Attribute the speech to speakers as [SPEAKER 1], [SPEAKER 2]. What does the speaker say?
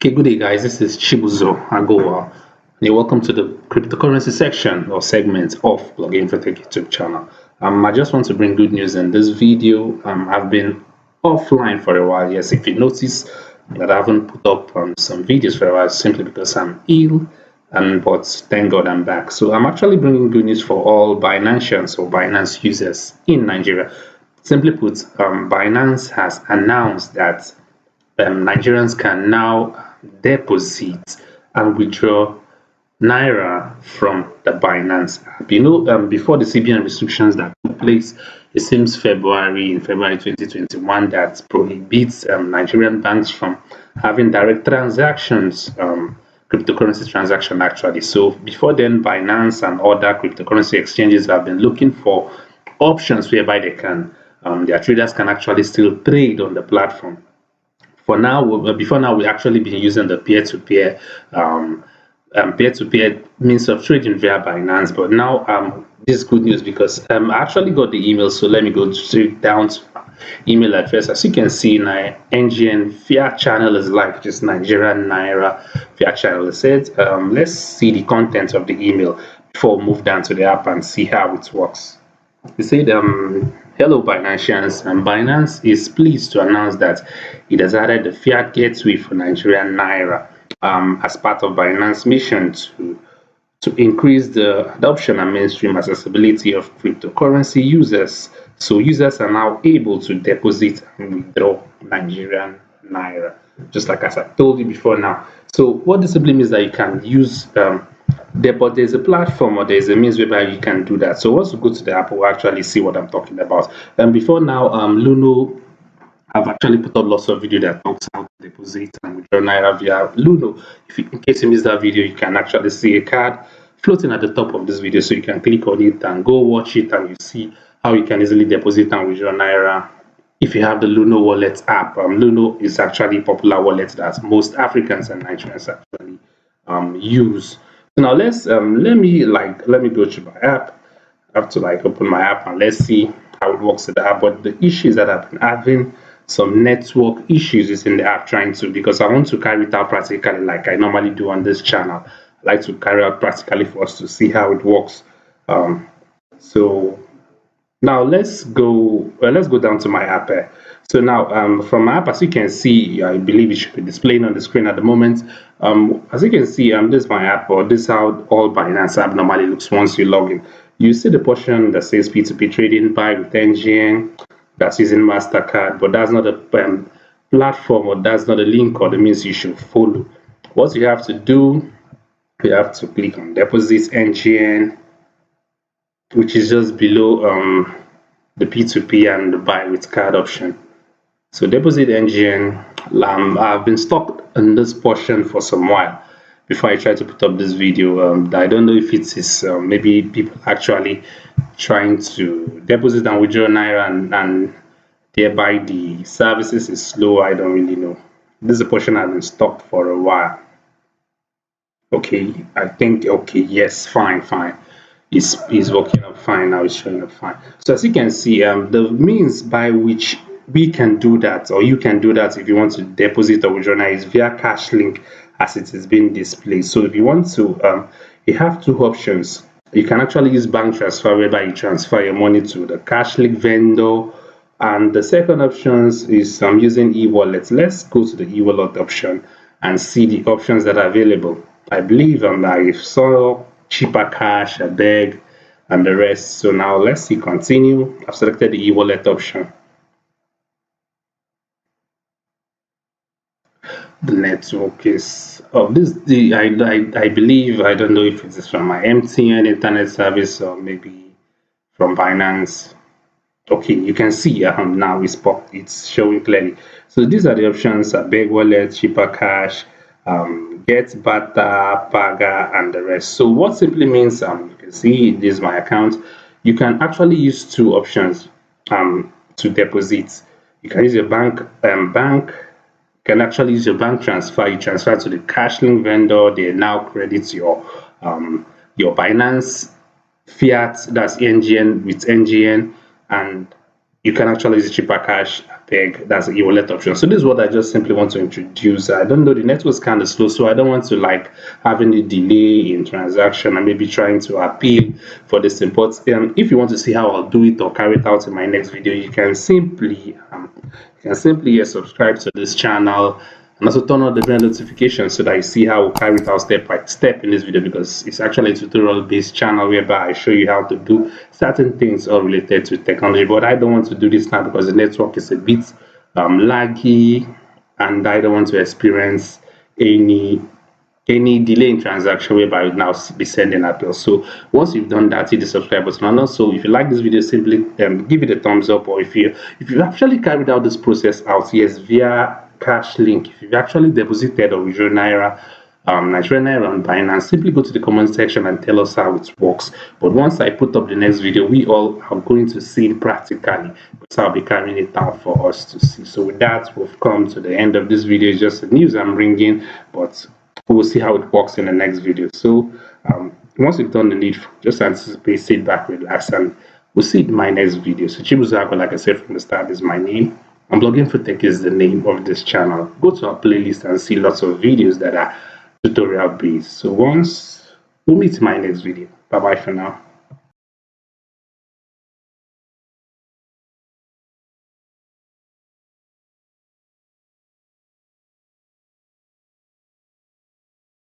[SPEAKER 1] Okay, good day, guys. This is Chibuzo Agoa. And you're welcome to the cryptocurrency section or segment of Blogging Infotech YouTube channel. I just want to bring good news in this video. I've been offline for a while. Yes, if you notice that I haven't put up some videos for a while, simply because I'm ill. But thank God I'm back. So I'm actually bringing good news for all Binanceans or Binance users in Nigeria. Simply put, Binance has announced that Nigerians can now deposit and withdraw Naira from the Binance app. Before the CBN restrictions that took place, it seems in February 2021, that prohibits Nigerian banks from having direct transactions, cryptocurrency transaction actually. So before then, Binance and other cryptocurrency exchanges have been looking for options whereby their traders can actually still trade on the platform. Before now, we actually been using the peer-to-peer means of trading via Binance. But now, this is good news because I actually got the email. So let me go straight down to my email address. As you can see, my NGN fiat channel is live, just Nigerian Naira fiat channel. It said, let's see the content of the email before we move down to the app and see how it works. He said, hello Binanceans, and Binance is pleased to announce that it has added the fiat gateway for Nigerian Naira as part of Binance's mission to increase the adoption and mainstream accessibility of cryptocurrency users. So users are now able to deposit and withdraw Nigerian Naira, just like as I told you before now. So what this simply means that you can use but there's a platform or there's a means whereby you can do that. So once you go to the app, we'll actually see what I'm talking about. And before now, Luno, I've actually put up lots of video that talks how to deposit and withdraw Naira via Luno. In case you missed that video, you can actually see a card floating at the top of this video, so you can click on it and go watch it, and you see how you can easily deposit and withdraw Naira if you have the Luno wallet app. Luno is actually a popular wallet that most Africans and Nigerians actually use. Now let me go to my app. I have to open my app and let's see how it works in the app. But the issues that I've been having, some network issues is in the app, because I want to carry it out practically like I normally do on this channel. I like to carry out practically for us to see how it works. So now let's go down to my app. So now from my app, as you can see, I believe it should be displaying on the screen at the moment. As you can see, this is my app, or this is how all Binance app normally looks once you log in. You see the portion that says P2P trading, buy with NGN, that's using MasterCard, but that's not a platform, or that's not a link or the means you should follow. What you have to do, you have to click on deposit NGN, which is just below the P2P and the buy with card option. So deposit NGN, I've been stuck in this portion for some while before I try to put up this video. I don't know if it is maybe people actually trying to deposit and withdraw Naira and thereby the services is slow. I don't really know. This is a portion I've been stuck for a while. Okay, I think, okay, yes, fine. It's working up fine now. It's showing up fine. So as you can see, the means by which we can do that, or you can do that if you want to deposit or withdraw, is via cash link, as it is being displayed. So if you want to, you have two options. You can actually use bank transfer, whereby you transfer your money to the cash link vendor, and the second option is using e-wallet. Let's go to the e-wallet option and see the options that are available. I believe I saw cheaper cash, a bag, and the rest. So now let's see continue. I've selected the e-wallet option. The network is I believe, I don't know if it is from my MTN internet service or maybe from Binance. Okay, you can see now it's showing clearly. So these are the options: big wallet, cheaper cash, get Bata, Paga, and the rest. So what simply means, you can see this is my account. You can actually use two options to deposit. You can use your bank can actually use your bank transfer. You transfer to the cash link vendor. They now credit your Binance fiat, that's NGN with NGN, and you can actually use cheaper cash peg, that's the e-wallet option. So this is what I just simply want to introduce. I don't know, the network's kind of slow, so I don't want to like have any delay in transaction and maybe trying to appeal for this thing. But if you want to see how I'll do it or carry it out in my next video, you can simply subscribe to this channel and also turn on the bell notification so that you see how we carry it out step by step in this video, because it's actually a tutorial based channel whereby I show you how to do certain things all related to technology. But I don't want to do this now because the network is a bit laggy, and I don't want to experience any delay in transaction whereby you now be sending appeals. So once you've done that, hit the subscribe button. And also, if you like this video, simply give it a thumbs up. Or if you actually carried out this process out, yes, via cash link, if you've actually deposited or withdrawn Nigerian Naira on Binance, simply go to the comment section and tell us how it works. But once I put up the next video, we all are going to see it practically, because I'll be carrying it out for us to see. So with that, we've come to the end of this video. It's just the news I'm bringing, but we will see how it works in the next video. So once you've done the need, just anticipate, sit back, relax, and we'll see it in my next video. So Chibuzago, like I said from the start, is my name. And Blogging for Tech is the name of this channel. Go to our playlist and see lots of videos that are tutorial based. So we'll meet in my next video. Bye bye for now.